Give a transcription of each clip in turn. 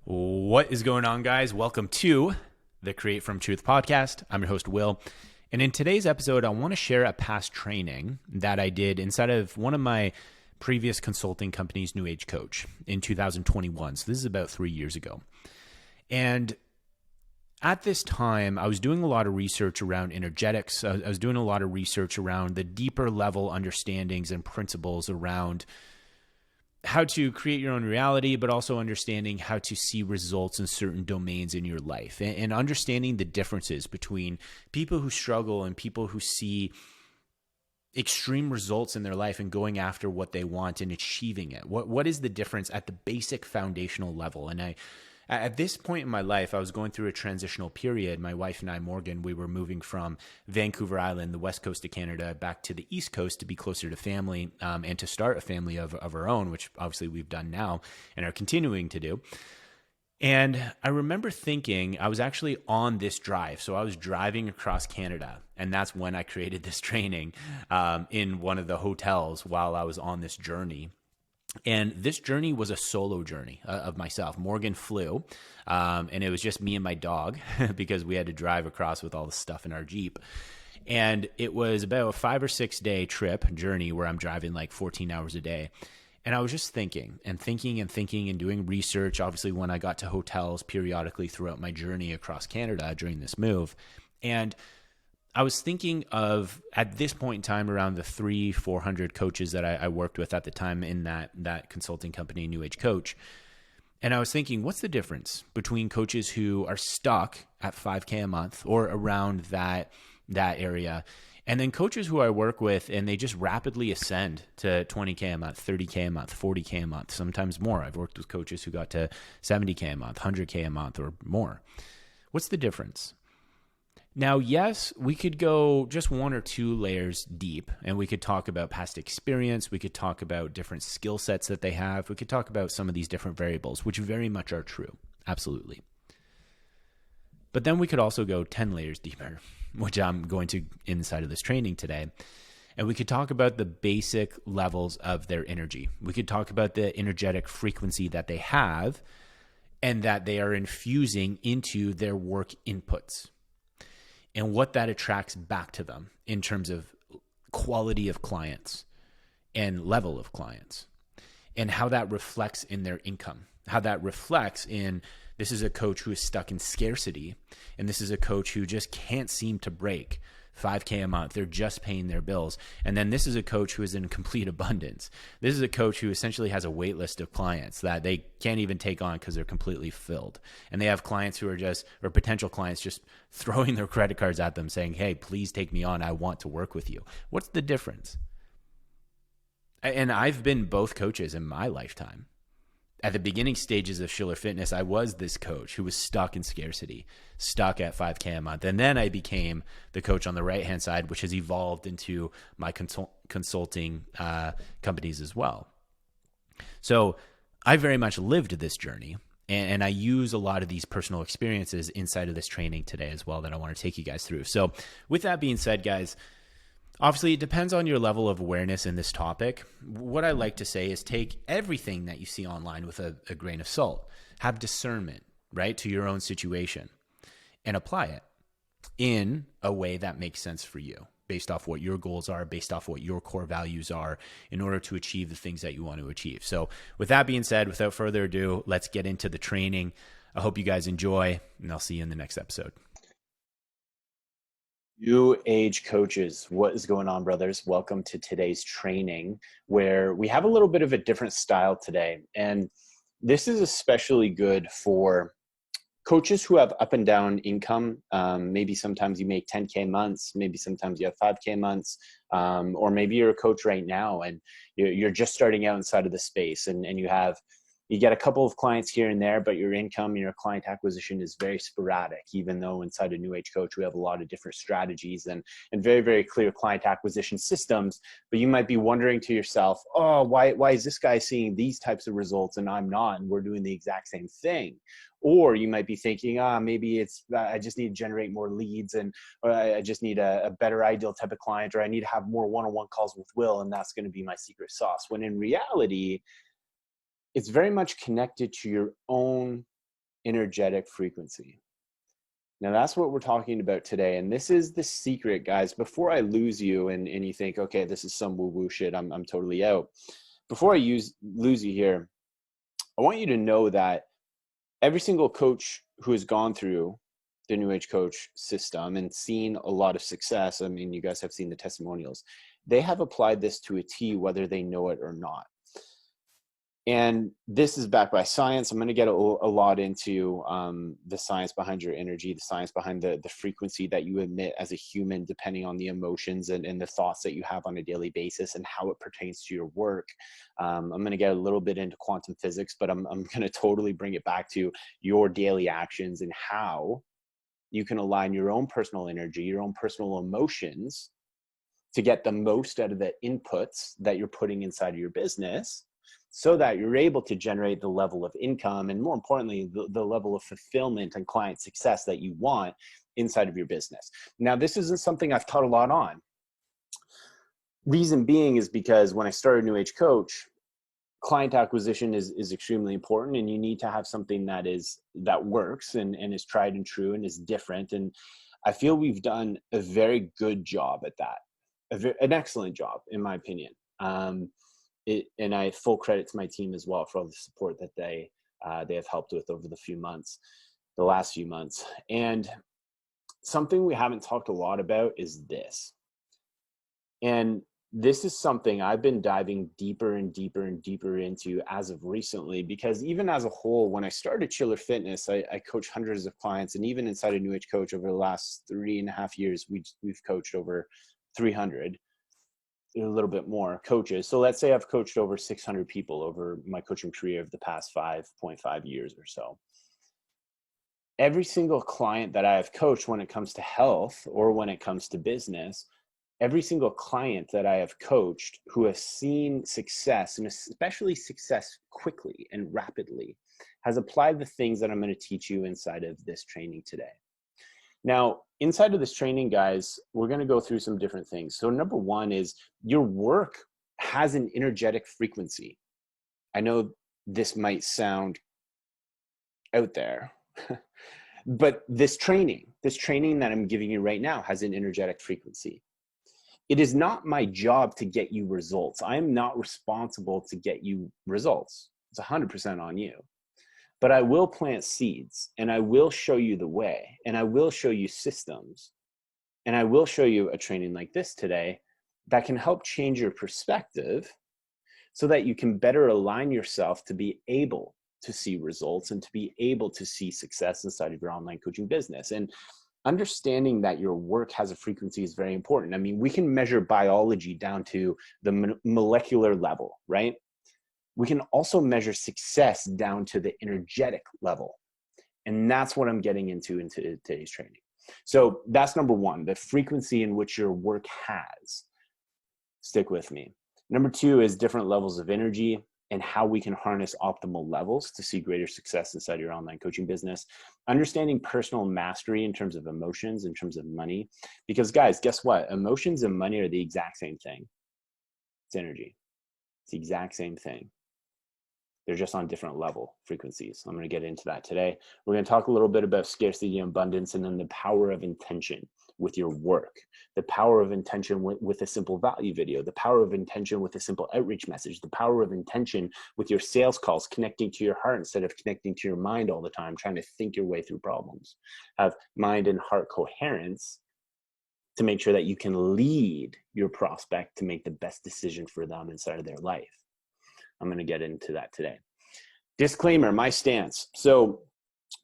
What is going on, guys? Welcome to the Create from Truth podcast. I'm your host, Will. And in today's episode, I want to share a past training that I did inside of one of my previous consulting companies, New Age Coach, in 2021. So this is about 3 years ago. And at this time, I was doing a lot of research around energetics. I was doing a lot of research around the deeper level understandings and principles around how to create your own reality, but also understanding how to see results in certain domains in your life and understanding the differences between people who struggle and people who see extreme results in their life and going after what they want and achieving it. What is the difference at the basic foundational level? And at this point in my life, I was going through a transitional period. My wife and I, Morgan, we were moving from Vancouver Island, the west coast of Canada, back to the east coast to be closer to family and to start a family of our own, which obviously we've done now and are continuing to do. And I remember thinking I was actually on this drive. So I was driving across Canada, and that's when I created this training in one of the hotels while I was on this journey. And this journey was a solo journey of myself. Morgan flew, and it was just me and my dog because we had to drive across with all the stuff in our Jeep. And it was about a 5 or 6 day journey where I'm driving like 14 hours a day. And I was just thinking and doing research, obviously, when I got to hotels periodically throughout my journey across Canada during this move. And I was thinking of, at this point in time, around the 400 coaches that I worked with at the time in that consulting company, New Age Coach. And I was thinking, what's the difference between coaches who are stuck at 5K a month or around that area, and then coaches who I work with and they just rapidly ascend to 20K a month, 30K a month, 40K a month, sometimes more. I've worked with coaches who got to 70K a month, 100K a month or more. What's the difference? Now, yes, we could go just 1 or 2 layers deep, and we could talk about past experience. We could talk about different skill sets that they have. We could talk about some of these different variables, which very much are true. Absolutely. But then we could also go 10 layers deeper, which I'm going to inside of this training today. And we could talk about the basic levels of their energy. We could talk about the energetic frequency that they have and that they are infusing into their work inputs, and what that attracts back to them in terms of quality of clients and level of clients, and how that reflects in their income, how that reflects in, this is a coach who is stuck in scarcity, and this is a coach who just can't seem to break 5K a month. They're just paying their bills. And then this is a coach who is in complete abundance. This is a coach who essentially has a wait list of clients that they can't even take on because they're completely filled. And they have clients who are just, or potential clients, just throwing their credit cards at them saying, hey, please take me on. I want to work with you. What's the difference? And I've been both coaches in my lifetime. At the beginning stages of Schiller Fitness, I was this coach who was stuck in scarcity, stuck at 5K a month. And then I became the coach on the right-hand side, which has evolved into my consulting companies as well. So I very much lived this journey, and I use a lot of these personal experiences inside of this training today as well that I want to take you guys through. So with that being said, guys, obviously, it depends on your level of awareness in this topic. What I like to say is take everything that you see online with a grain of salt. Have discernment, right, to your own situation and apply it in a way that makes sense for you based off what your goals are, based off what your core values are in order to achieve the things that you want to achieve. So with that being said, without further ado, let's get into the training. I hope you guys enjoy, and I'll see you in the next episode. New Age Coaches, what is going on, brothers? Welcome to today's training, where we have a little bit of a different style today. And this is especially good for coaches who have up and down income. Maybe sometimes you make 10K months, maybe sometimes you have 5K months, or maybe you're a coach right now and you're just starting out inside of the space, and you get a couple of clients here and there, but your income, your client acquisition is very sporadic, even though inside a New Age Coach, we have a lot of different strategies and very, very clear client acquisition systems. But you might be wondering to yourself, oh, why is this guy seeing these types of results and I'm not, and we're doing the exact same thing? Or you might be thinking, maybe it's, I just need to generate more leads, and I just need a better ideal type of client, or I need to have more one-on-one calls with Will, and that's going to be my secret sauce. When in reality, it's very much connected to your own energetic frequency. Now that's what we're talking about today. And this is the secret, guys. Before I lose you and you think, okay, this is some woo-woo shit, I'm totally out. Before I lose you here, I want you to know that every single coach who has gone through the New Age coach system and seen a lot of success, I mean, you guys have seen the testimonials, they have applied this to a T, whether they know it or not. And this is backed by science. I'm going to get a lot into the science behind your energy, the science behind the frequency that you emit as a human, depending on the emotions and the thoughts that you have on a daily basis and how it pertains to your work. I'm going to get a little bit into quantum physics, but I'm going to totally bring it back to your daily actions and how you can align your own personal energy, your own personal emotions to get the most out of the inputs that you're putting inside of your business, so that you're able to generate the level of income and, more importantly, the level of fulfillment and client success that you want inside of your business. Now, this isn't something I've taught a lot on. Reason being is because when I started New Age Coach, client acquisition is extremely important, and you need to have something that works and is tried and true and is different. And I feel we've done a very good job at that, an excellent job, in my opinion. And I have full credit to my team as well for all the support that they have helped with over the last few months. And something we haven't talked a lot about is this. And this is something I've been diving deeper and deeper and deeper into as of recently, because even as a whole, when I started Chiller Fitness, I coached hundreds of clients, and even inside of New Age Coach over the last 3.5 years, we've coached over 300. A little bit more coaches. So let's say I've coached over 600 people over my coaching career of the past 5.5 years or so. Every single client that I have coached, when it comes to health or when it comes to business, every single client that I have coached who has seen success, and especially success quickly and rapidly, has applied the things that I'm going to teach you inside of this training today. Now, inside of this training, guys, we're going to go through some different things. So number one is your work has an energetic frequency. I know this might sound out there, but this training that I'm giving you right now has an energetic frequency. It is not my job to get you results. I am not responsible to get you results. It's 100% on you. But I will plant seeds, and I will show you the way, and I will show you systems, and I will show you a training like this today that can help change your perspective so that you can better align yourself to be able to see results and to be able to see success inside of your online coaching business. And understanding that your work has a frequency is very important. I mean, we can measure biology down to the molecular level, right? We can also measure success down to the energetic level. And that's what I'm getting into today's training. So that's number one, the frequency in which your work has. Stick with me. Number two is different levels of energy and how we can harness optimal levels to see greater success inside your online coaching business. Understanding personal mastery in terms of emotions, in terms of money. Because guys, guess what? Emotions and money are the exact same thing. It's energy. It's the exact same thing. They're just on different level frequencies. I'm going to get into that today. We're going to talk a little bit about scarcity and abundance, and then the power of intention with your work, the power of intention with a simple value video, the power of intention with a simple outreach message, the power of intention with your sales calls, connecting to your heart instead of connecting to your mind all the time, trying to think your way through problems. Have mind and heart coherence to make sure that you can lead your prospect to make the best decision for them inside of their life. I'm going to get into that today. Disclaimer, my stance. So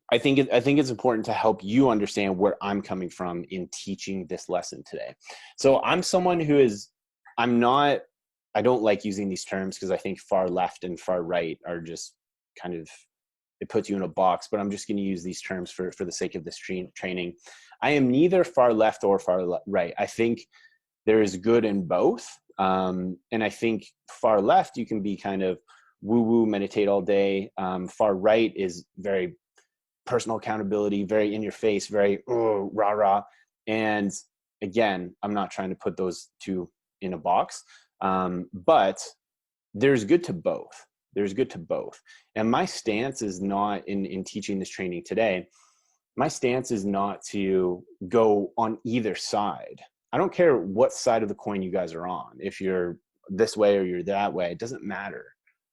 I think it's important to help you understand where I'm coming from in teaching this lesson today. So I'm someone I don't like using these terms because I think far left and far right are just kind of, it puts you in a box, but I'm just going to use these terms for the sake of this training. I am neither far left or far right. I think there is good in both. And I think far left, you can be kind of woo-woo, meditate all day. Far right is very personal accountability, very in your face, very rah-rah. And again, I'm not trying to put those two in a box, but there's good to both. There's good to both. And my stance is not in teaching this training today. My stance is not to go on either side. I don't care what side of the coin you guys are on. If you're this way or you're that way, it doesn't matter.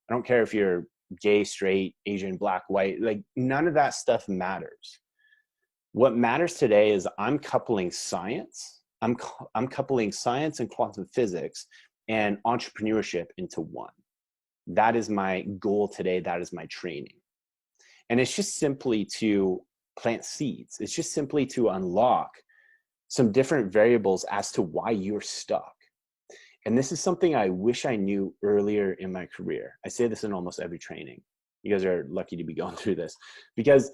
I don't care if you're gay, straight, Asian, black, white, like none of that stuff matters. What matters today is I'm coupling science. I'm coupling science and quantum physics and entrepreneurship into one. That is my goal today. That is my training. And it's just simply to plant seeds. It's just simply to unlock some different variables as to why you're stuck. And this is something I wish I knew earlier in my career. I say this in almost every training. You guys are lucky to be going through this, because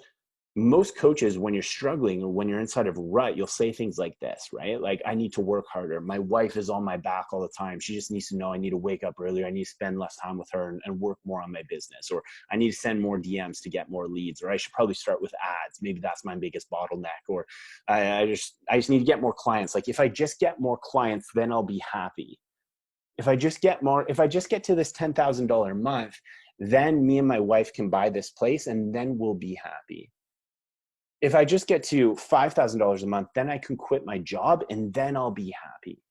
most coaches, when you're struggling or when you're inside of a rut, you'll say things like this, right? Like, I need to work harder. My wife is on my back all the time. She just needs to know I need to wake up earlier. I need to spend less time with her and work more on my business. Or I need to send more DMs to get more leads. Or I should probably start with ads. Maybe that's my biggest bottleneck. Or I just need to get more clients. Like, if I just get more clients, then I'll be happy. If I just get to this $10,000 a month, then me and my wife can buy this place and then we'll be happy. If I just get to $5,000 a month, then I can quit my job and then I'll be happy.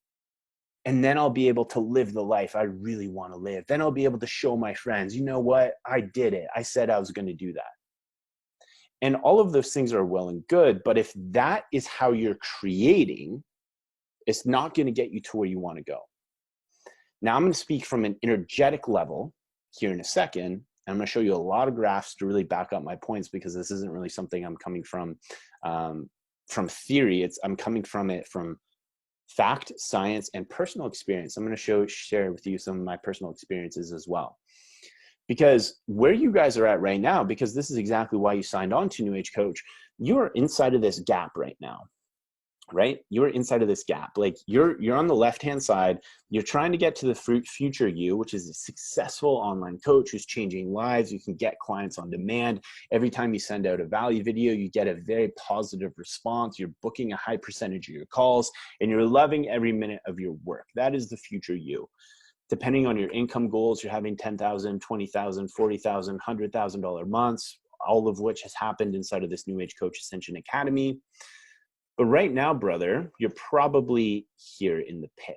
And then I'll be able to live the life I really want to live. Then I'll be able to show my friends, you know what? I did it. I said I was going to do that. And all of those things are well and good. But if that is how you're creating, it's not going to get you to where you want to go. Now I'm going to speak from an energetic level here in a second. I'm going to show you a lot of graphs to really back up my points, because this isn't really something I'm coming from theory. I'm coming from it from fact, science, and personal experience. I'm going to share with you some of my personal experiences as well. Because where you guys are at right now, because this is exactly why you signed on to New Age Coach, you are inside of this gap right now. Right? You're inside of this gap. Like you're on the left-hand side. You're trying to get to the future you, which is a successful online coach who's changing lives. You can get clients on demand. Every time you send out a value video, you get a very positive response. You're booking a high percentage of your calls and you're loving every minute of your work. That is the future you. Depending on your income goals, you're having $10,000, $20,000, $40,000, $100,000 months, all of which has happened inside of this New Age Coach Ascension Academy. But right now, brother, you're probably here in the pit.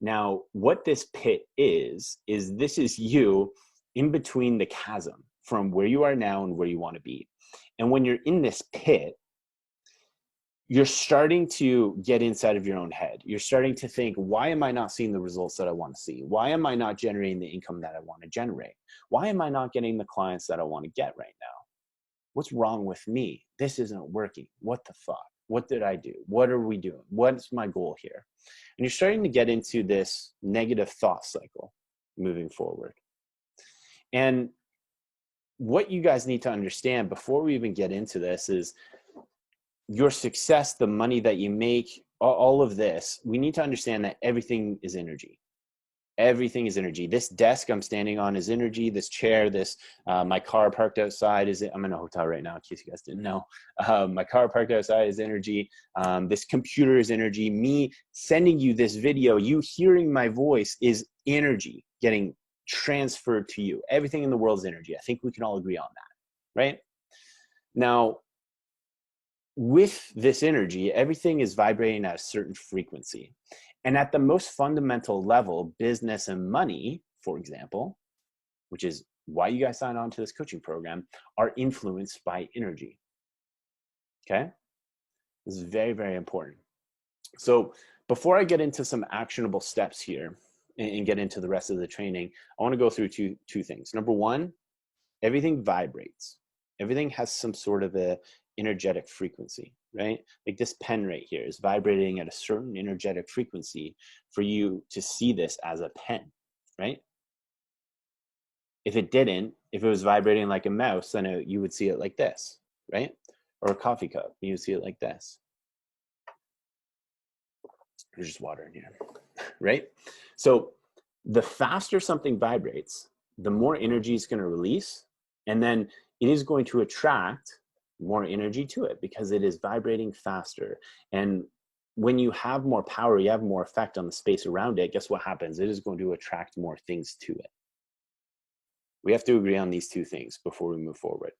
Now, what this pit is this is you in between the chasm from where you are now and where you want to be. And when you're in this pit, you're starting to get inside of your own head. You're starting to think, why am I not seeing the results that I want to see? Why am I not generating the income that I want to generate? Why am I not getting the clients that I want to get right now? What's wrong with me? This isn't working. What the fuck? What did I do? What are we doing? What's my goal here? And you're starting to get into this negative thought cycle moving forward. And what you guys need to understand before we even get into this is your success, the money that you make, all of this, we need to understand that everything is energy. Everything is energy. This desk I'm standing on is energy. This chair, my car parked outside I'm in a hotel right now, in case you guys didn't know. My car parked outside is energy. This computer is energy. Me sending you this video, you hearing my voice is energy getting transferred to you. Everything in the world is energy. I think we can all agree on that, right? Now, with this energy, everything is vibrating at a certain frequency. And at the most fundamental level, business and money, for example, which is why you guys sign on to this coaching program, are influenced by energy. Okay? This is very, very important. So before I get into some actionable steps here and get into the rest of the training, I want to go through two things. Number one, everything vibrates. Everything has some sort of a energetic frequency, right? Like this pen right here is vibrating at a certain energetic frequency for you to see this as a pen, right? If it was vibrating like a mouse, then you would see it like this, right? Or a coffee cup, you would see it like this. There's just water in here, right? So the faster something vibrates, the more energy it's going to release, and then it is going to attract more energy to it because it is vibrating faster. And when you have more power, you have more effect on the space around it. Guess what happens? It is going to attract more things to it. We have to agree on these two things before we move forward.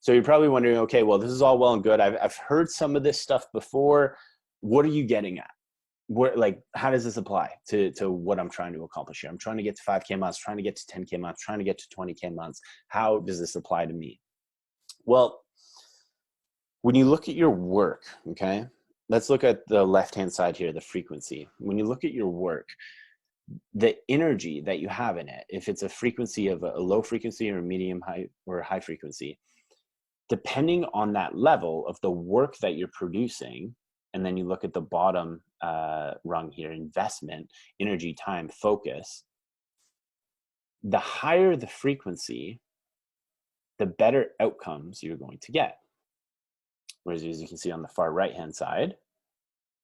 So you're probably wondering, okay, well, this is all well and good. I've heard some of this stuff before. What are you getting at? Like, how does this apply to what I'm trying to accomplish here? I'm trying to get to 5K months, trying to get to 10K months, trying to get to 20K months. How does this apply to me? Well, when you look at your work, okay, let's look at the left-hand side here, the frequency. When you look at your work, the energy that you have in it, if it's a frequency of a low frequency or a medium high or high frequency, depending on that level of the work that you're producing, and then you look at the bottom rung here, investment, energy, time, focus, the higher the frequency, the better outcomes you're going to get. Whereas, as you can see on the far right-hand side,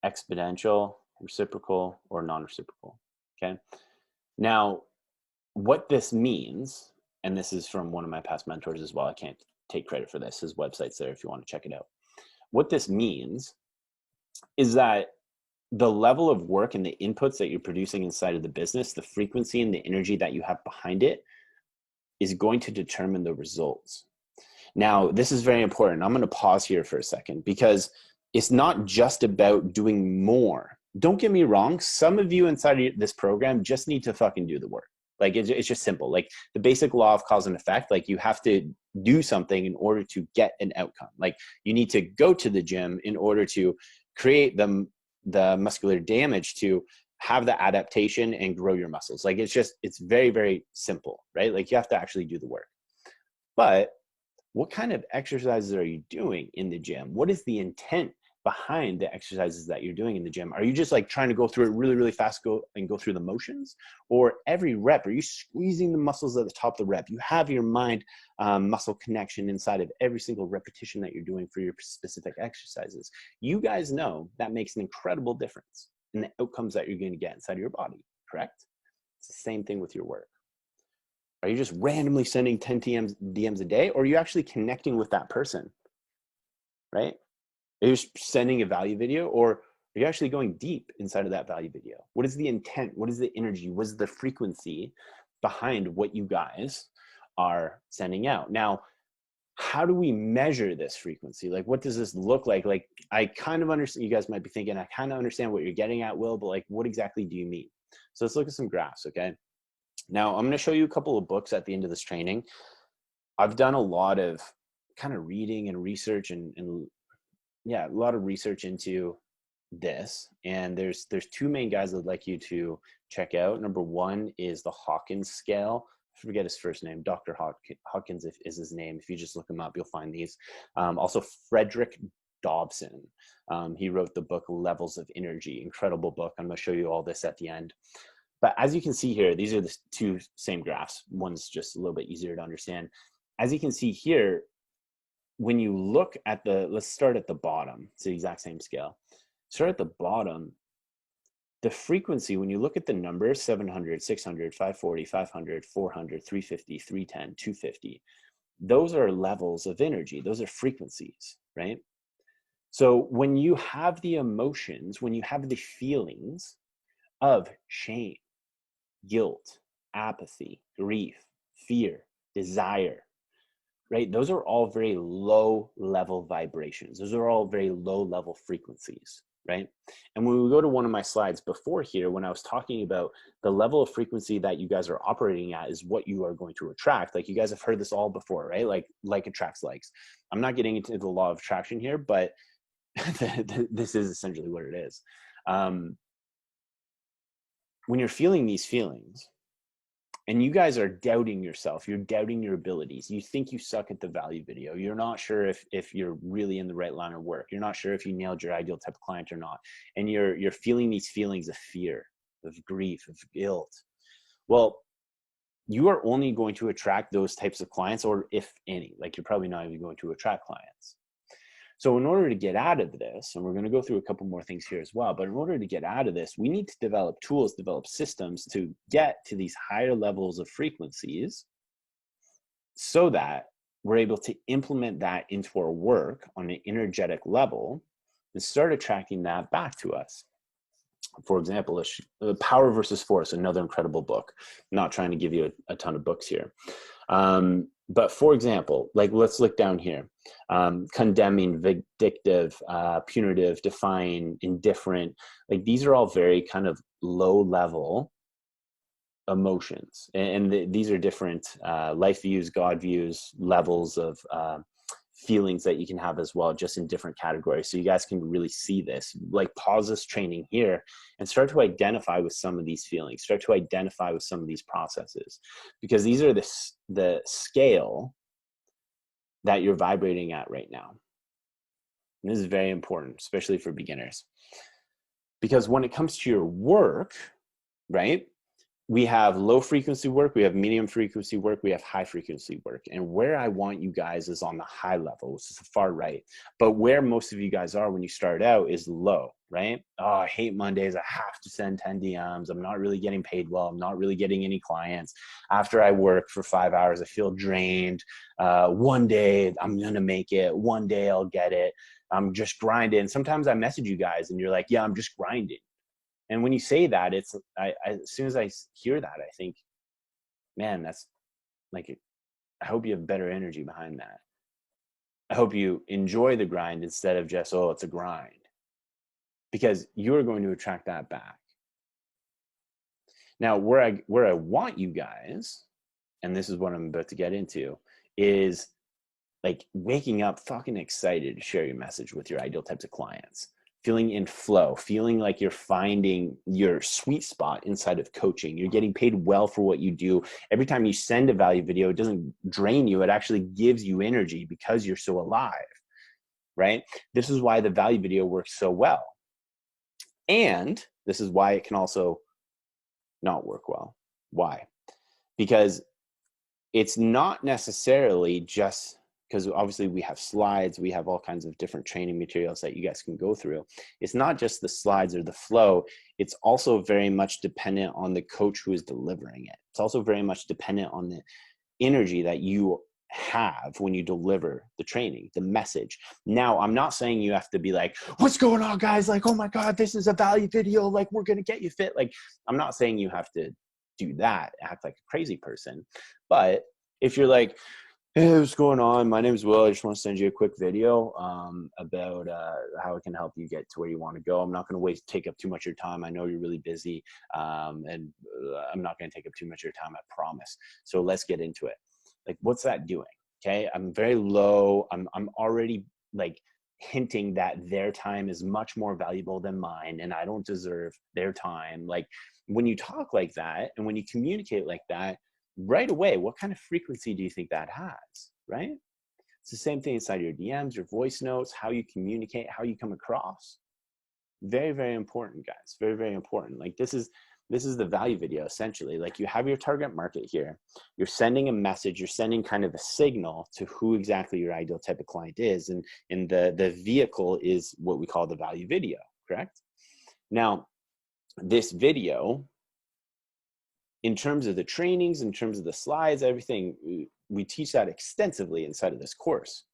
exponential, reciprocal, or non-reciprocal, okay? Now, what this means, and this is from one of my past mentors as well, I can't take credit for this, his website's there if you want to check it out. What this means is that the level of work and the inputs that you're producing inside of the business, the frequency and the energy that you have behind it is going to determine the results. Now, this is very important. I'm going to pause here for a second because it's not just about doing more. Don't get me wrong. Some of you inside of this program just need to fucking do the work. Like, it's just simple. Like the basic law of cause and effect, like you have to do something in order to get an outcome. Like you need to go to the gym in order to create the muscular damage to have the adaptation and grow your muscles. Like it's very, very simple, right? Like you have to actually do the work. But what kind of exercises are you doing in the gym? What is the intent behind the exercises that you're doing in the gym? Are you just like trying to go through it really, really fast, go through the motions? Or every rep, are you squeezing the muscles at the top of the rep? You have your mind muscle connection inside of every single repetition that you're doing for your specific exercises. You guys know that makes an incredible difference in the outcomes that you're going to get inside of your body, correct? It's the same thing with your work. Are you just randomly sending 10 DMs a day, or are you actually connecting with that person, right? Are you just sending a value video, or are you actually going deep inside of that value video? What is the intent? What is the energy? What is the frequency behind what you guys are sending out? Now, how do we measure this frequency? Like, what does this look like? Like, I kind of understand, you guys might be thinking, I kind of understand what you're getting at, Will, but like, what exactly do you mean? So let's look at some graphs, okay? Now, I'm going to show you a couple of books at the end of this training. I've done a lot of kind of reading and research and yeah, a lot of research into this. And there's two main guys I'd like you to check out. Number one is the Hawkins Scale. I forget his first name. Dr. Hawkins is his name. If you just look him up, you'll find these. Also, Frederick Dobson. He wrote the book Levels of Energy. Incredible book. I'm going to show you all this at the end. But as you can see here, these are the two same graphs. One's just a little bit easier to understand. As you can see here, when you look at let's start at the bottom. It's the exact same scale. Start at the bottom. The frequency, when you look at the numbers, 700, 600, 540, 500, 400, 350, 310, 250, those are levels of energy. Those are frequencies, right? So when you have the emotions, when you have the feelings of shame, guilt, apathy, grief, fear, desire, right? Those are all very low level vibrations. Those are all very low level frequencies, right? And when we go to one of my slides before here, when I was talking about the level of frequency that you guys are operating at is what you are going to attract. Like you guys have heard this all before, right? Like attracts likes. I'm not getting into the law of attraction here, but this is essentially what it is. When you're feeling these feelings and you guys are doubting yourself, you're doubting your abilities, you think you suck at the value video, you're not sure if you're really in the right line of work, you're not sure if you nailed your ideal type of client or not, and you're feeling these feelings of fear, of grief, of guilt, well, you are only going to attract those types of clients, or if any, like you're probably not even going to attract clients. So in order to get out of this, and we're going to go through a couple more things here as well, but in order to get out of this, we need to develop tools, develop systems to get to these higher levels of frequencies so that we're able to implement that into our work on an energetic level and start attracting that back to us. For example, Power versus Force, another incredible book. I'm not trying to give you a ton of books here. But for example, like let's look down here. Condemning, vindictive, punitive, defying, indifferent. Like these are all very kind of low level emotions. And these are different life views, God views, levels of feelings that you can have as well, just in different categories. So you guys can really see this. Like pause this training here and start to identify with some of these feelings, start to identify with some of these processes, because these are the scale that you're vibrating at right now. And this is very important, especially for beginners, because when it comes to your work, right, we have low frequency work, we have medium frequency work, we have high frequency work. And where I want you guys is on the high level, which is the far right. But where most of you guys are when you start out is low, right? Oh, I hate Mondays. I have to send 10 DMs. I'm not really getting paid well. I'm not really getting any clients. After I work for 5 hours, I feel drained. One day I'm going to make it. One day I'll get it. I'm just grinding. Sometimes I message you guys and you're like, yeah, I'm just grinding. And when you say that, it's as soon as I hear that, I think, man, that's like, I hope you have better energy behind that. I hope you enjoy the grind instead of just, oh, it's a grind, because you're going to attract that back. Now, where I want you guys, and this is what I'm about to get into, is like waking up fucking excited to share your message with your ideal types of clients. Feeling in flow, feeling like you're finding your sweet spot inside of coaching. You're getting paid well for what you do. Every time you send a value video, it doesn't drain you. It actually gives you energy because you're so alive, right? This is why the value video works so well. And this is why it can also not work well. Why? Because it's not necessarily just, because obviously we have slides, we have all kinds of different training materials that you guys can go through. It's not just the slides or the flow. It's also very much dependent on the coach who is delivering it. It's also very much dependent on the energy that you have when you deliver the training, the message. Now, I'm not saying you have to be like, what's going on, guys? Like, oh my God, this is a value video. Like, we're going to get you fit. Like, I'm not saying you have to do that, act like a crazy person. But if you're like, hey, what's going on? My name is Will. I just want to send you a quick video about how it can help you get to where you want to go. I'm not going to take up too much of your time. I know you're really busy, and I'm not going to take up too much of your time, I promise. So let's get into it. Like, what's that doing? Okay, I'm very low. I'm already like hinting that their time is much more valuable than mine, and I don't deserve their time. Like, when you talk like that and when you communicate like that, right away, what kind of frequency do you think that has, right? It's the same thing inside your DMs, your voice notes, how you communicate, how you come across. Very, very important, guys. Very, very important. Like this is the value video, essentially. Like you have your target market here. You're sending a message. You're sending kind of a signal to who exactly your ideal type of client is. And the vehicle is what we call the value video, correct? Now, this video, in terms of the trainings, in terms of the slides, everything, we teach that extensively inside of this course.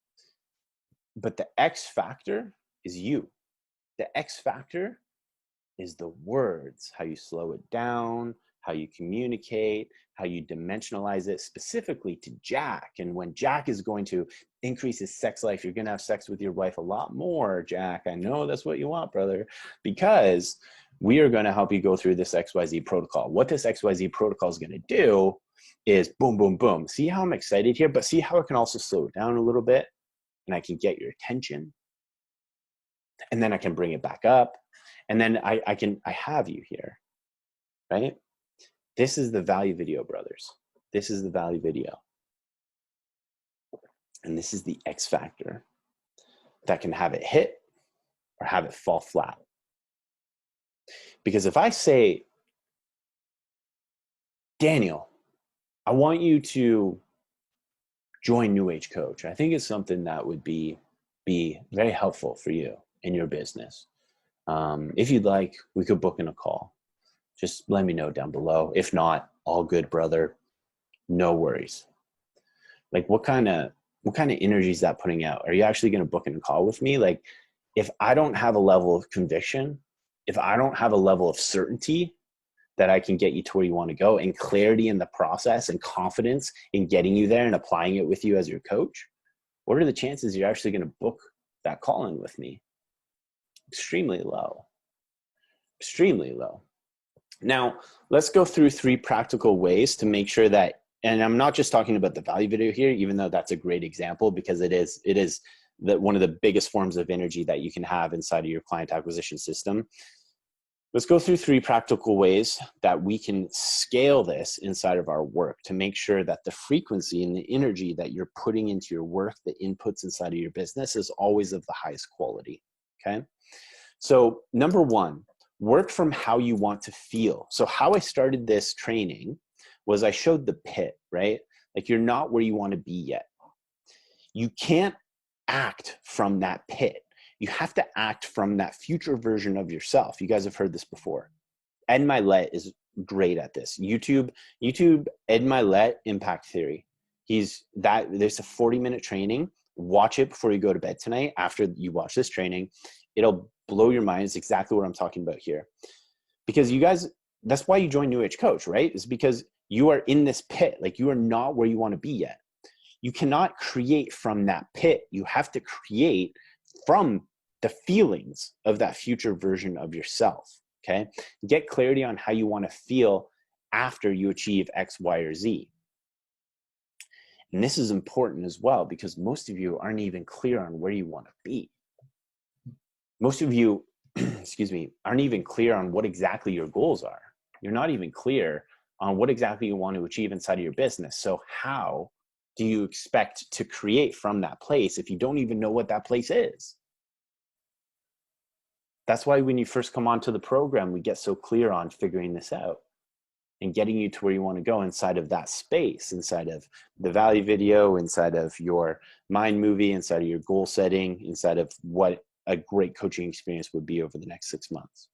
But the X factor is you. The X factor is the words, how you slow it down, how you communicate, how you dimensionalize it specifically to Jack. And when Jack is going to increase his sex life, you're going to have sex with your wife a lot more, Jack. I know that's what you want, brother, because we are going to help you go through this XYZ protocol. What this XYZ protocol is going to do is boom, boom, boom. See how I'm excited here, but see how it can also slow it down a little bit, and I can get your attention, and then I can bring it back up, and then I have you here, right? This is the value video, brothers. This is the value video. And this is the X factor that can have it hit or have it fall flat. Because if I say, Daniel, I want you to join New Age Coach, I think it's something that would be very helpful for you in your business. If you'd like, we could book in a call. Just let me know down below. If not, all good, brother. No worries. Like, what kind of energy is that putting out? Are you actually going to book in a call with me? Like, if I don't have a level of conviction, if I don't have a level of certainty that I can get you to where you want to go, and clarity in the process and confidence in getting you there and applying it with you as your coach, what are the chances you're actually going to book that call in with me? Extremely low. Extremely low. Now, let's go through 3 practical ways to make sure that, and I'm not just talking about the value video here, even though that's a great example, because it is one of the biggest forms of energy that you can have inside of your client acquisition system. Let's go through 3 practical ways that we can scale this inside of our work to make sure that the frequency and the energy that you're putting into your work, the inputs inside of your business, is always of the highest quality, okay? So number 1, work from how you want to feel. So how I started this training was I showed the pit, right? Like, you're not where you want to be yet. You can't act from that pit. You have to act from that future version of yourself. You guys have heard this before. Ed Milet is great at this. YouTube, Ed Milet Impact Theory. There's a 40-minute training. Watch it before you go to bed tonight. After you watch this training, it'll blow your mind. It's exactly what I'm talking about here. Because you guys, that's why you join New Age Coach, right? It's because you are in this pit. Like, you are not where you want to be yet. You cannot create from that pit. You have to create from the feelings of that future version of yourself, okay? Get clarity on how you want to feel after you achieve X, Y, or Z. And this is important as well, because most of you aren't even clear on where you want to be. Most of you, excuse me, aren't even clear on what exactly your goals are. You're not even clear on what exactly you want to achieve inside of your business. So how do you expect to create from that place if you don't even know what that place is? That's why when you first come onto the program, we get so clear on figuring this out and getting you to where you want to go inside of that space, inside of the value video, inside of your mind movie, inside of your goal setting, inside of what a great coaching experience would be over the next 6 months.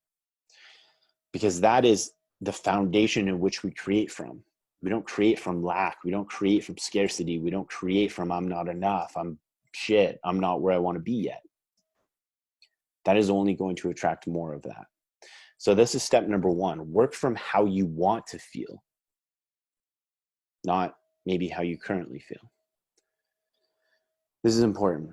Because that is the foundation in which we create from. We don't create from lack. We don't create from scarcity. We don't create from I'm not enough. I'm shit. I'm not where I want to be yet. That is only going to attract more of that. So this is step number 1. Work from how you want to feel, not maybe how you currently feel. This is important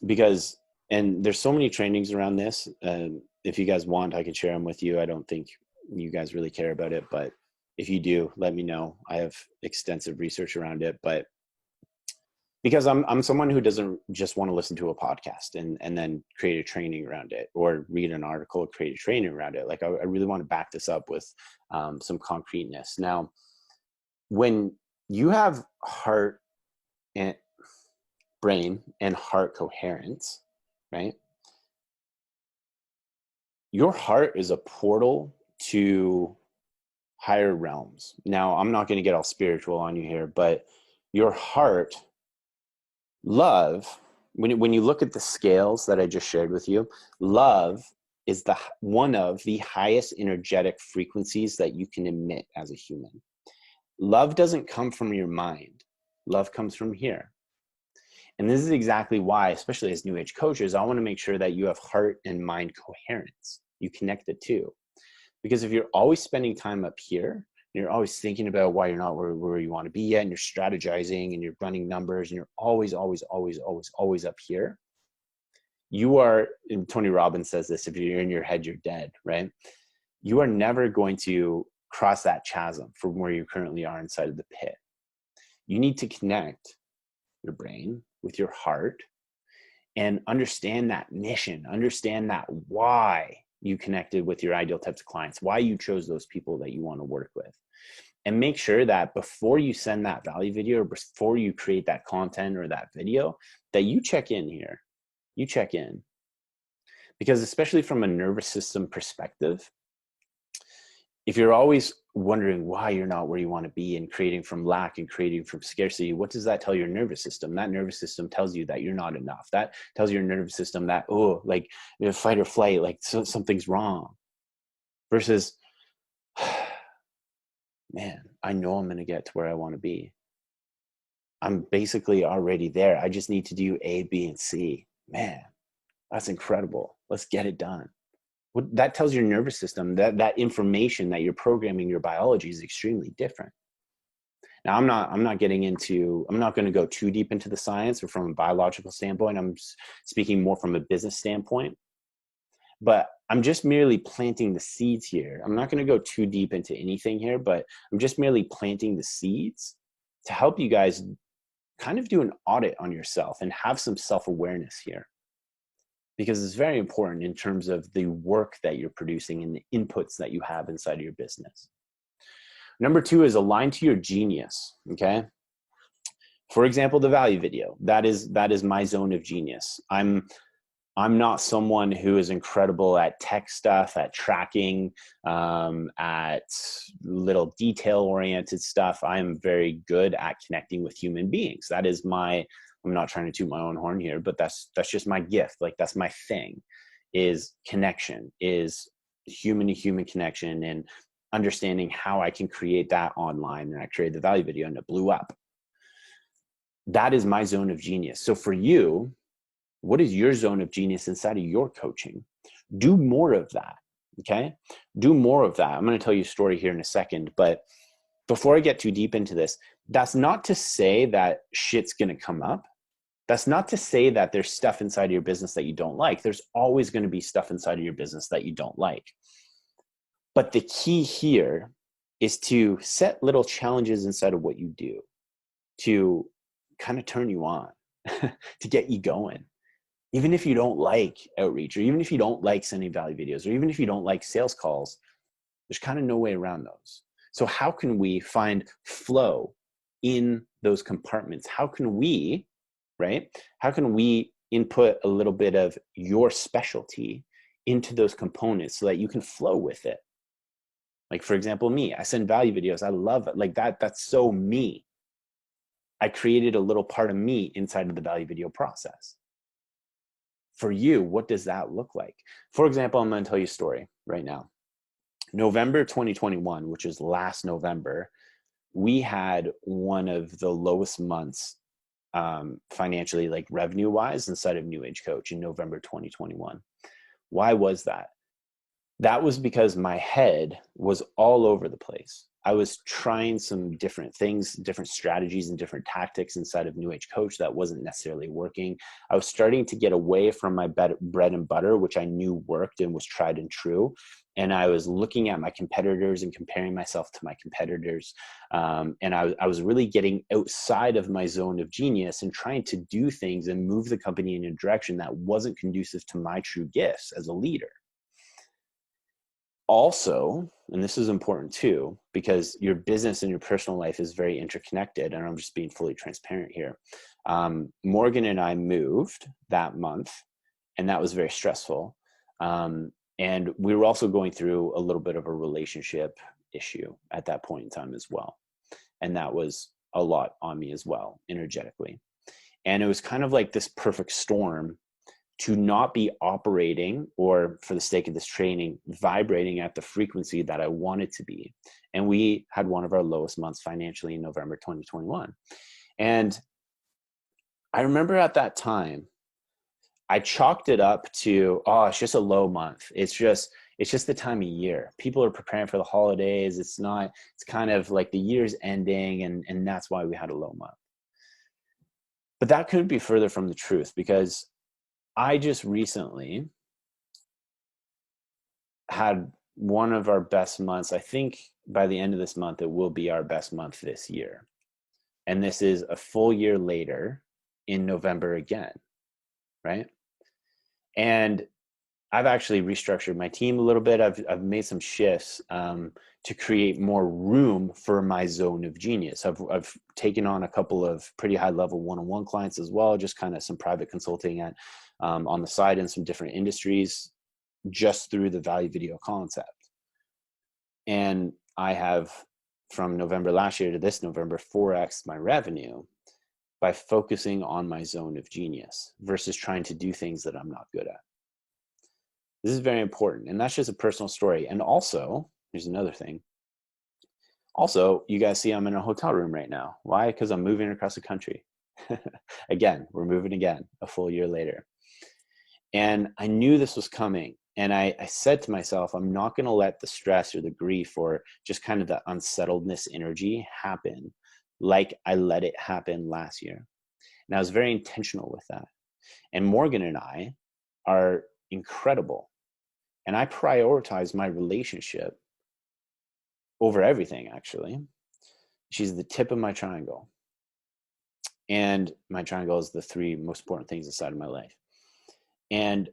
because, and there's so many trainings around this. If you guys want, I can share them with you. I don't think you guys really care about it, but if you do, let me know. I have extensive research around it, but because I'm someone who doesn't just want to listen to a podcast and then create a training around it, or read an article, create a training around it. Like, I really want to back this up with some concreteness. Now, when you have heart and brain and heart coherence, right? Your heart is a portal to higher realms. Now, I'm not going to get all spiritual on you here, but your heart, love, when you look at the scales that I just shared with you, love is one of the highest energetic frequencies that you can emit as a human. Love doesn't come from your mind. Love comes from here. And this is exactly why, especially as New Age coaches, I want to make sure that you have heart and mind coherence. You connect the two. Because if you're always spending time up here, and you're always thinking about why you're not where you want to be yet, and you're strategizing and you're running numbers, and you're always up here, you are, and Tony Robbins says this, if you're in your head, you're dead, right? You are never going to cross that chasm from where you currently are inside of the pit. You need to connect your brain with your heart and understand that mission, understand that why you connected with your ideal types of clients, why you chose those people that you want to work with. And make sure that before you send that value video, or before you create that content or that video, that you check in here. You check in. Because especially from a nervous system perspective, if you're always wondering why you're not where you want to be and creating from lack and creating from scarcity, what does that tell your nervous system? That nervous system tells you that you're not enough. That tells your nervous system that, oh, like fight or flight, like something's wrong. Versus, man, I know I'm going to get to where I want to be. I'm basically already there. I just need to do A, B, and C. Man, that's incredible. Let's get it done. What that tells your nervous system, that information that you're programming your biology is extremely different. Now, I'm not going to go too deep into the science or from a biological standpoint. I'm speaking more from a business standpoint, but I'm just merely planting the seeds here. I'm not going to go too deep into anything here, but I'm just merely planting the seeds to help you guys kind of do an audit on yourself and have some self-awareness here, because it's very important in terms of the work that you're producing and the inputs that you have inside of your business. Number 2 is align to your genius. Okay. For example, the value video, that is my zone of genius. I'm not someone who is incredible at tech stuff, at tracking, at little detail-oriented stuff. I am very good at connecting with human beings. That is I'm not trying to toot my own horn here, but that's just my gift. Like, that's my thing, is connection, is human-to-human connection, and understanding how I can create that online. And I created the value video and it blew up. That is my zone of genius. So for you, what is your zone of genius inside of your coaching? Do more of that. Okay. Do more of that. I'm going to tell you a story here in a second, but before I get too deep into this, that's not to say that shit's going to come up. That's not to say that there's stuff inside of your business that you don't like. There's always going to be stuff inside of your business that you don't like. But the key here is to set little challenges inside of what you do to kind of turn you on, to get you going. Even if you don't like outreach, or even if you don't like sending value videos, or even if you don't like sales calls, there's kind of no way around those. So how can we find flow in those compartments? How can we, right? How can we input a little bit of your specialty into those components so that you can flow with it? Like, for example, me, I send value videos. I love it. Like that's so me. I created a little part of me inside of the value video process. For you, what does that look like? For example, I'm going to tell you a story right now. November 2021, which is last November, we had one of the lowest months financially, like revenue wise, inside of New Age Coach in November 2021. Why was that? That was because my head was all over the place. I was trying some different things, different strategies and different tactics inside of New Age Coach that wasn't necessarily working. I was starting to get away from my bread and butter, which I knew worked and was tried and true. And I was looking at my competitors and comparing myself to my competitors. And I was really getting outside of my zone of genius and trying to do things and move the company in a direction that wasn't conducive to my true gifts as a leader. Also, and this is important too, because your business and your personal life is very interconnected, and I'm just being fully transparent here. Morgan and I moved that month, and that was very stressful. And we were also going through a little bit of a relationship issue at that point in time as well. And that was a lot on me as well, energetically. And it was kind of like this perfect storm to not be operating, or for the sake of this training, vibrating at the frequency that I wanted to be. And we had one of our lowest months financially in November 2021. And I remember at that time, I chalked it up to, it's just a low month. It's just the time of year. People are preparing for the holidays. It's kind of like the year's ending, and that's why we had a low month. But that couldn't be further from the truth, because I just recently had one of our best months. I think by the end of this month, it will be our best month this year. And this is a full year later in November again, right? And I've actually restructured my team a little bit. I've made some shifts to create more room for my zone of genius. I've taken on a couple of pretty high level one-on-one clients as well, just kind of some private consulting on the side in some different industries, just through the value video concept. And I have, from November last year to this November, 4x my revenue by focusing on my zone of genius versus trying to do things that I'm not good at. This is very important. And that's just a personal story. And also, here's another thing. Also, you guys see I'm in a hotel room right now. Why? Because I'm moving across the country. Again, we're moving again a full year later. And I knew this was coming. And I said to myself, I'm not going to let the stress or the grief or just kind of the unsettledness energy happen like I let it happen last year. And I was very intentional with that. And Morgan and I are incredible. And I prioritize my relationship over everything, actually. She's the tip of my triangle. And my triangle is the three most important things inside of my life. And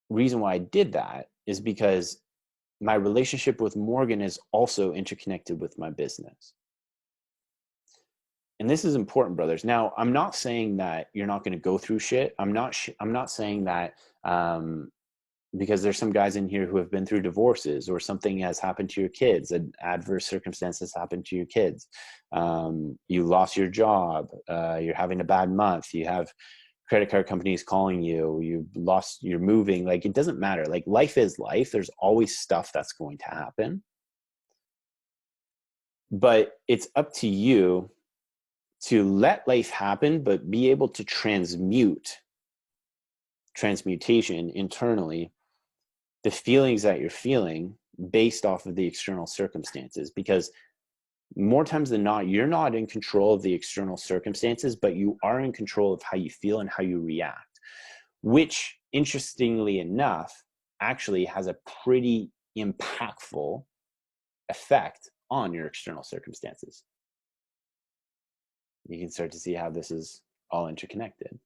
reason why I did that is because my relationship with Morgan is also interconnected with my business. And this is important, brothers. Now, I'm not saying that you're not going to go through shit. I'm not saying that because there's some guys in here who have been through divorces, or something has happened to your kids, an adverse circumstance has happened to your kids. You lost your job. You're having a bad month. You have credit card companies calling you. You're moving. Like, it doesn't matter. Like, life is life. There's always stuff that's going to happen. But it's up to you to let life happen, but be able to transmutation internally, the feelings that you're feeling based off of the external circumstances. Because more times than not, you're not in control of the external circumstances, but you are in control of how you feel and how you react, which, interestingly enough, actually has a pretty impactful effect on your external circumstances. You can start to see how this is all interconnected.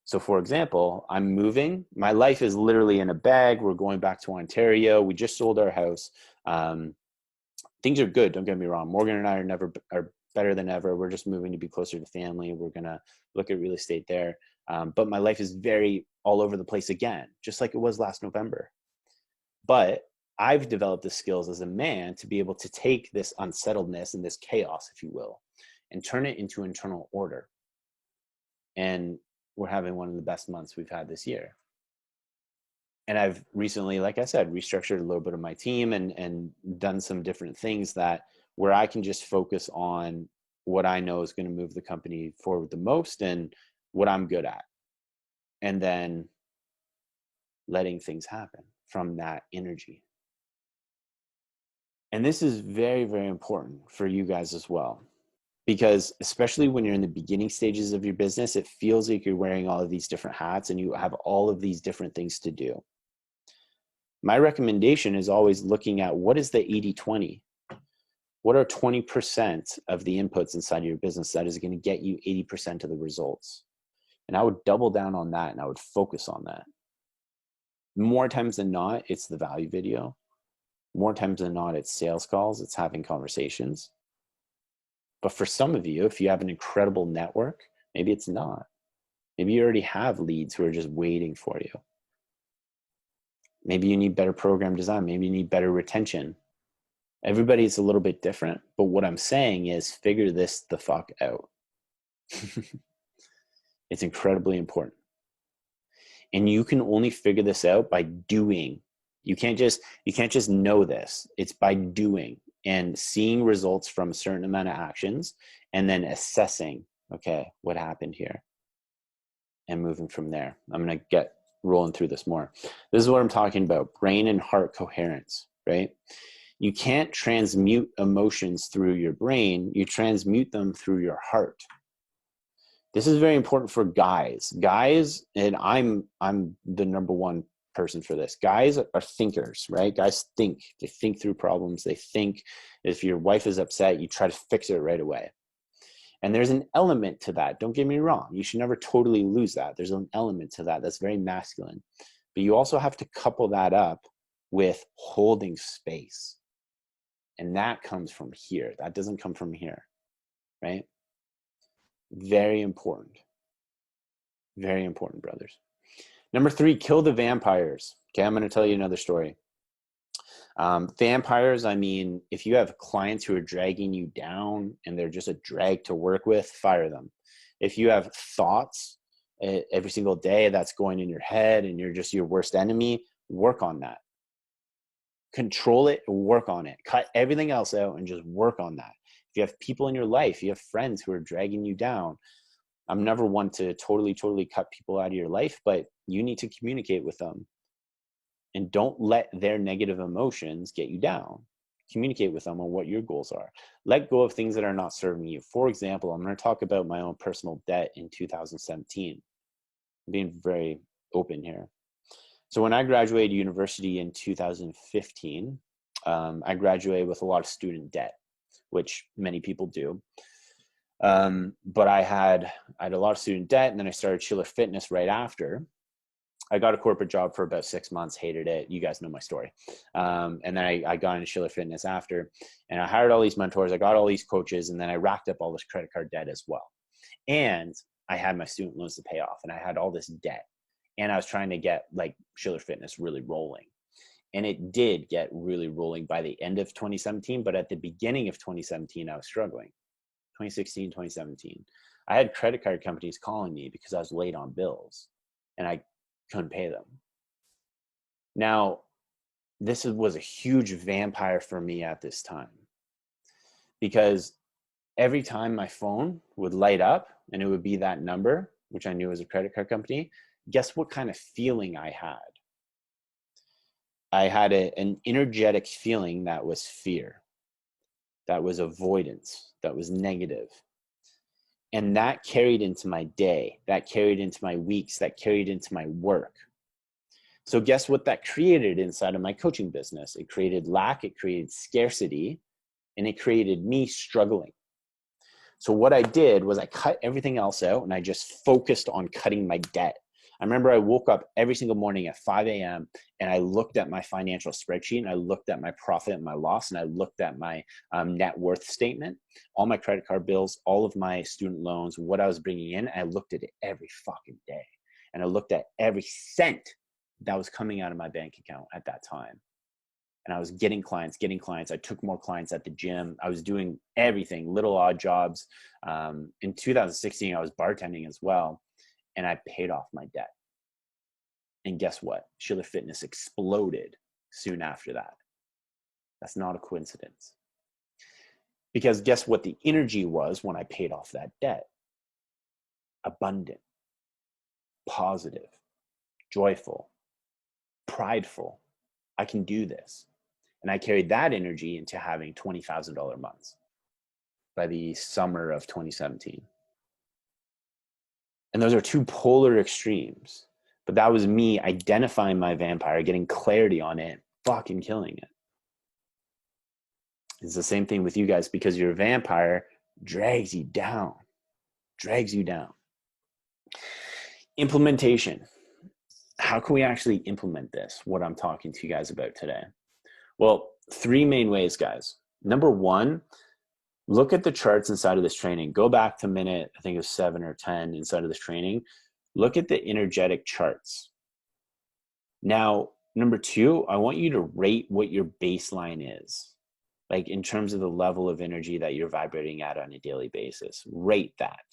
So, for example, I'm moving. My life is literally in a bag. We're going back to Ontario. We just sold our house. Things are good. Don't get me wrong. Morgan and I are better than ever. We're just moving to be closer to family. We're going to look at real estate there. But my life is very all over the place again, just like it was last November. But I've developed the skills as a man to be able to take this unsettledness and this chaos, if you will, and turn it into internal order. And we're having one of the best months we've had this year. And I've recently, like I said, restructured a little bit of my team and done some different things that where I can just focus on what I know is going to move the company forward the most and what I'm good at. And then letting things happen from that energy. And this is very, very important for you guys as well. Because especially when you're in the beginning stages of your business, it feels like you're wearing all of these different hats and you have all of these different things to do. My recommendation is always looking at what is the 80-20? What are 20% of the inputs inside of your business that is going to get you 80% of the results? And I would double down on that and I would focus on that. More times than not, it's the value video. More times than not, it's sales calls, it's having conversations. But for some of you, if you have an incredible network, maybe it's not. Maybe you already have leads who are just waiting for you. Maybe you need better program design. Maybe you need better retention. Everybody's a little bit different. But what I'm saying is figure this the fuck out. It's incredibly important. And you can only figure this out by doing. You can't just know this. It's by doing and seeing results from a certain amount of actions and then assessing, okay, what happened here? And moving from there. I'm going to get rolling through this more. This is what I'm talking about, brain and heart coherence, right? You can't transmute emotions through your brain. You transmute them through your heart. This is very important for guys. Guys, and I'm the number one person for this. Guys are thinkers, right? Guys think. They think through problems. They think if your wife is upset, you try to fix it right away. And there's an element to that. Don't get me wrong. You should never totally lose that. There's an element to that that's very masculine. But you also have to couple that up with holding space. And that comes from here. That doesn't come from here, right? Very important. Very important, brothers. Number 3, kill the vampires. Okay, I'm going to tell you another story. Vampires, I mean, if you have clients who are dragging you down and they're just a drag to work with, fire them. If you have thoughts every single day that's going in your head and you're just your worst enemy, work on that. Control it, work on it. Cut everything else out and just work on that. If you have people in your life, you have friends who are dragging you down, I'm never one to totally cut people out of your life, but you need to communicate with them and don't let their negative emotions get you down. Communicate with them on what your goals are. Let go of things that are not serving you. For example, I'm going to talk about my own personal debt in 2017. I'm being very open here. So when I graduated university in 2015, I graduated with a lot of student debt, which many people do. But I had a lot of student debt, and then I started Schiller Fitness right after. I got a corporate job for about 6 months, hated it. You guys know my story. And then I got into Schiller Fitness after, and I hired all these mentors. I got all these coaches, and then I racked up all this credit card debt as well. And I had my student loans to pay off, and I had all this debt. And I was trying to get like Schiller Fitness really rolling. And it did get really rolling by the end of 2017. But at the beginning of 2017, I was struggling. 2016, 2017. I had credit card companies calling me because I was late on bills and I couldn't pay them. Now, this was a huge vampire for me at this time, because every time my phone would light up and it would be that number, which I knew was a credit card company, guess what kind of feeling I had? I had an energetic feeling that was fear, that was avoidance, that was negative. And that carried into my day, that carried into my weeks, that carried into my work. So guess what that created inside of my coaching business? It created lack, it created scarcity, and it created me struggling. So what I did was I cut everything else out and I just focused on cutting my debt. I remember I woke up every single morning at 5 a.m. and I looked at my financial spreadsheet, and I looked at my profit and my loss, and I looked at my net worth statement, all my credit card bills, all of my student loans, what I was bringing in. And I looked at it every fucking day. And I looked at every cent that was coming out of my bank account at that time. And I was getting clients. I took more clients at the gym. I was doing everything, little odd jobs. In 2016, I was bartending as well. And I paid off my debt. And guess what? Schiller Fitness exploded soon after that. That's not a coincidence. Because guess what the energy was when I paid off that debt? Abundant, positive, joyful, prideful. I can do this. And I carried that energy into having $20,000 months by the summer of 2017. And those are two polar extremes. But that was me identifying my vampire, getting clarity on it, fucking killing it. It's the same thing with you guys, because your vampire drags you down. Implementation. How can we actually implement this, what I'm talking to you guys about today? Well, 3 main ways, guys. Number 1, look at the charts inside of this training. Go back to minute, I think it was 7 or 10 inside of this training. Look at the energetic charts. Now, number 2, I want you to rate what your baseline is, like in terms of the level of energy that you're vibrating at on a daily basis. Rate that.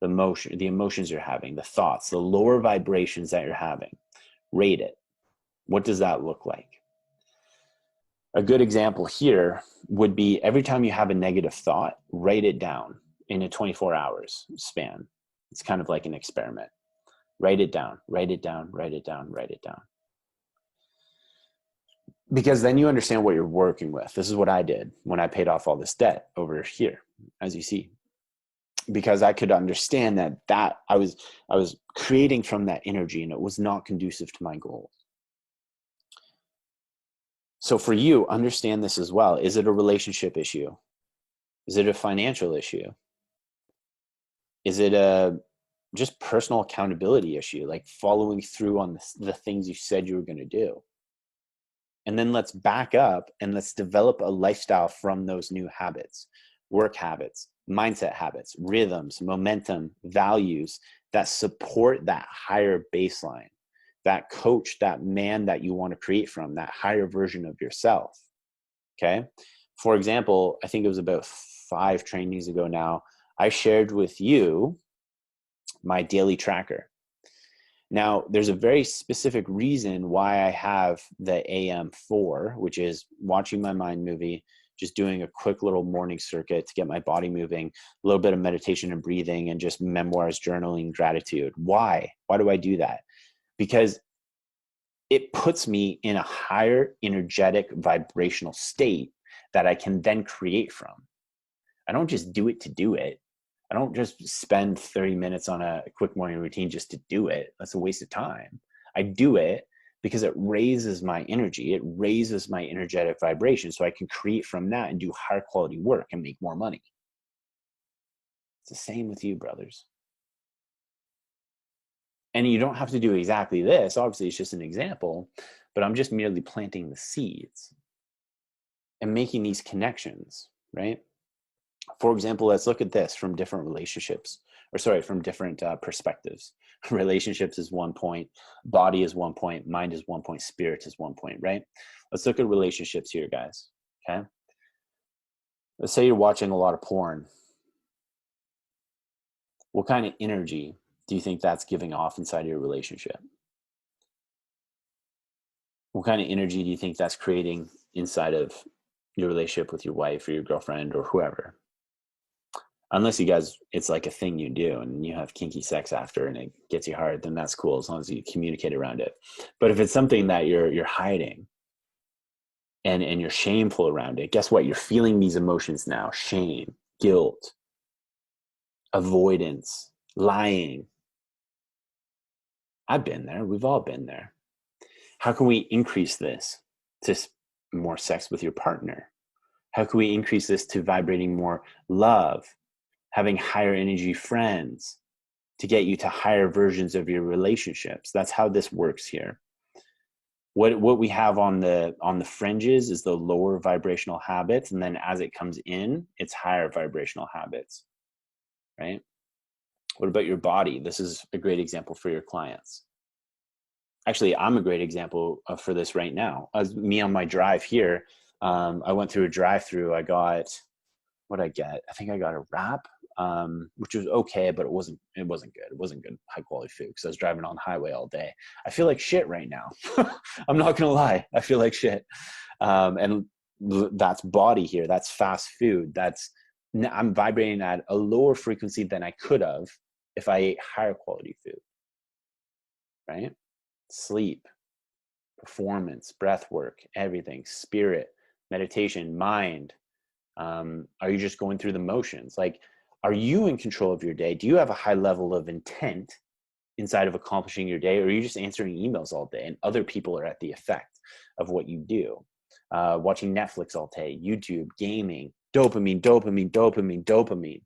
The emotions you're having, the thoughts, the lower vibrations that you're having. Rate it. What does that look like? A good example here would be every time you have a negative thought, write it down in a 24 hours span. It's kind of like an experiment. Write it down. Because then you understand what you're working with. This is what I did when I paid off all this debt over here, as you see. Because I could understand that I was creating from that energy, and it was not conducive to my goals. So for you, understand this as well. Is it a relationship issue? Is it a financial issue? Is it a just personal accountability issue, like following through on the things you said you were going to do? And then let's back up and let's develop a lifestyle from those new habits, work habits, mindset habits, rhythms, momentum, values that support that higher baseline, that coach, that man that you want to create from, that higher version of yourself. Okay. For example, I think it was about 5 trainings ago now, I shared with you my daily tracker. Now, there's a very specific reason why I have the AM4, which is watching my mind movie, just doing a quick little morning circuit to get my body moving, a little bit of meditation and breathing, and just memoirs, journaling, gratitude. Why? Why do I do that? Because it puts me in a higher energetic vibrational state that I can then create from. I don't just do it to do it. I don't just spend 30 minutes on a quick morning routine just to do it. That's a waste of time. I do it because it raises my energy. It raises my energetic vibration so I can create from that and do higher quality work and make more money. It's the same with you, brothers. And you don't have to do exactly this. Obviously, it's just an example, but I'm just merely planting the seeds and making these connections, right? For example, let's look at this from different from different perspectives. Relationships is 1 point, body is 1 point, mind is 1 point, spirit is 1 point, right? Let's look at relationships here, guys, okay? Let's say you're watching a lot of porn. What kind of energy do you think that's giving off inside of your relationship? What kind of energy do you think that's creating inside of your relationship with your wife or your girlfriend or whoever? Unless you guys, it's like a thing you do and you have kinky sex after and it gets you hard, then that's cool as long as you communicate around it. But if it's something that you're hiding and you're shameful around it, guess what? You're feeling these emotions now: shame, guilt, avoidance, lying. I've been there. We've all been there. How can we increase this to more sex with your partner? How can we increase this to vibrating more love, having higher energy friends, to get you to higher versions of your relationships? That's how this works here. What we have on the fringes is the lower vibrational habits, and then as it comes in, it's higher vibrational habits, right? What about your body? This is a great example for your clients. Actually, I'm a great example for this right now. As me on my drive here, I went through a drive-through. I got, what'd I get? I think I got a wrap, which was okay, but it wasn't good. It wasn't good high quality food because I was driving on the highway all day. I feel like shit right now. I'm not gonna lie. I feel like shit. And that's body here. That's fast food. I'm vibrating at a lower frequency than I could have if I ate higher quality food, right? Sleep, performance, breath work, everything, spirit, meditation, mind. Are you just going through the motions? Like, are you in control of your day? Do you have a high level of intent inside of accomplishing your day? Or are you just answering emails all day and other people are at the effect of what you do? Watching Netflix all day, YouTube, gaming, dopamine, dopamine, dopamine, dopamine.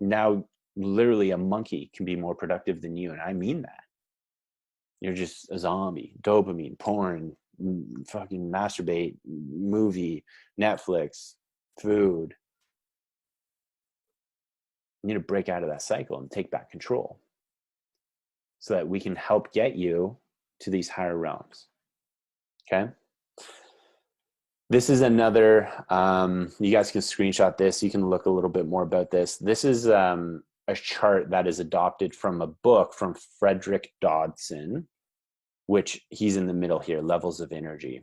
Now, literally a monkey can be more productive than you. And I mean that. You're just a zombie. Dopamine, porn, fucking masturbate, movie, Netflix, food. You need to break out of that cycle and take back control so that we can help get you to these higher realms. Okay. This is another, you guys can screenshot this. You can look a little bit more about this. This is a chart that is adopted from a book from Frederick Dodson, which he's in the middle here, levels of energy.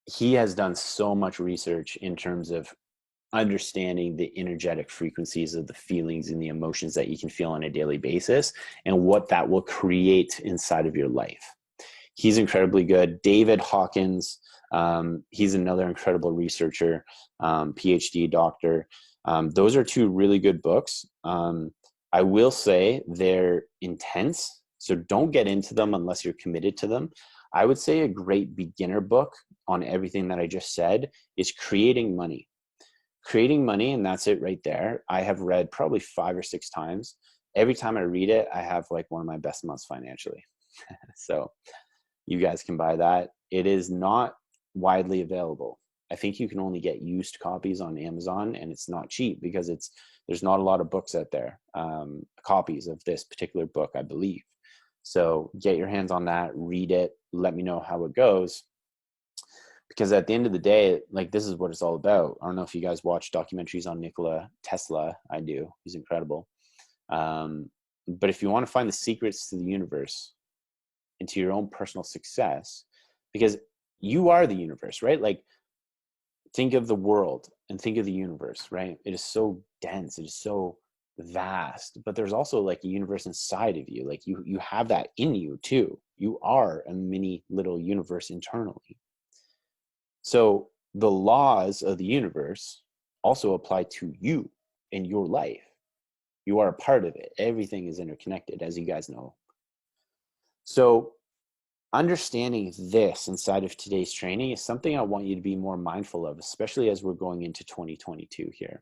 He has done so much research in terms of understanding the energetic frequencies of the feelings and the emotions that you can feel on a daily basis and what that will create inside of your life. He's incredibly good. David Hawkins, he's another incredible researcher, PhD doctor. Those are two really good books. I will say they're intense, so don't get into them unless you're committed to them. I would say a great beginner book on everything that I just said is Creating Money. Creating Money, and that's it right there. I have read probably 5 or 6 times. Every time I read it, I have like one of my best months financially. So you guys can buy that. It is not widely available. I think you can only get used copies on Amazon, and it's not cheap because there's not a lot of books out there, copies of this particular book, I believe. So get your hands on that, read it, let me know how it goes. Because at the end of the day, like, this is what it's all about. I don't know if you guys watch documentaries on Nikola Tesla. I do. He's incredible. But if you want to find the secrets to the universe and to your own personal success, because you are the universe, right? Like, think of the world and think of the universe, right? It is so dense. It is so vast, but there's also like a universe inside of you. Like you have that in you too. You are a mini little universe internally. So the laws of the universe also apply to you in your life. You are a part of it. Everything is interconnected, as you guys know. So understanding this inside of today's training is something I want you to be more mindful of, especially as we're going into 2022 here.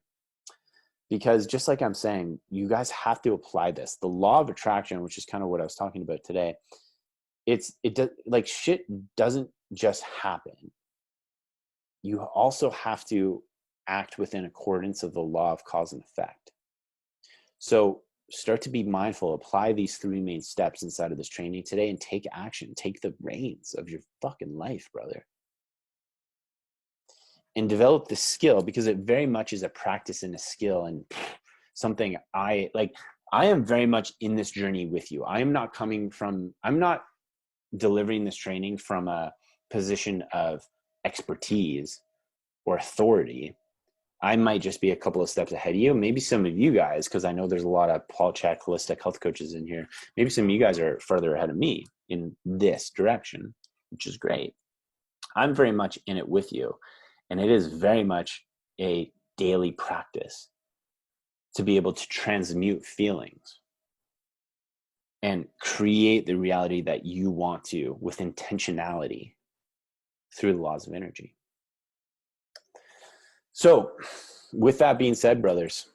Because just like I'm saying, you guys have to apply this. The law of attraction, which is kind of what I was talking about today, like shit doesn't just happen. You also have to act within accordance of the law of cause and effect. So start to be mindful, apply these 3 main steps inside of this training today and take action. Take the reins of your fucking life, brother. And develop the skill, because it very much is a practice and a skill, and something I am very much in this journey with you. I'm not delivering this training from a position of expertise or authority. I might just be a couple of steps ahead of you. Maybe some of you guys, because I know there's a lot of Paul Chek holistic health coaches in here, maybe some of you guys are further ahead of me in this direction, which is great. I'm very much in it with you. And it is very much a daily practice to be able to transmute feelings and create the reality that you want to with intentionality through the laws of energy. So with that being said, brothers,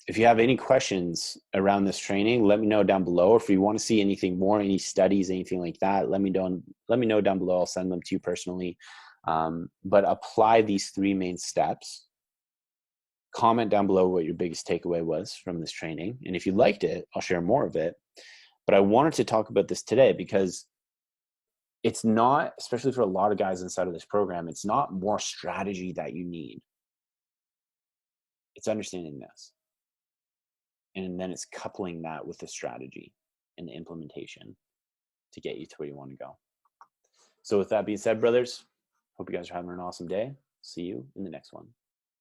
if you have any questions around this training, let me know down below. If you want to see anything more, any studies, anything like that, let me know down below. I'll send them to you personally. But apply these 3 main steps. Comment down below what your biggest takeaway was from this training. And if you liked it, I'll share more of it. But I wanted to talk about this today because it's not, especially for a lot of guys inside of this program, it's not more strategy that you need. It's understanding this. And then it's coupling that with the strategy and the implementation to get you to where you want to go. So with that being said, brothers, hope you guys are having an awesome day. See you in the next one.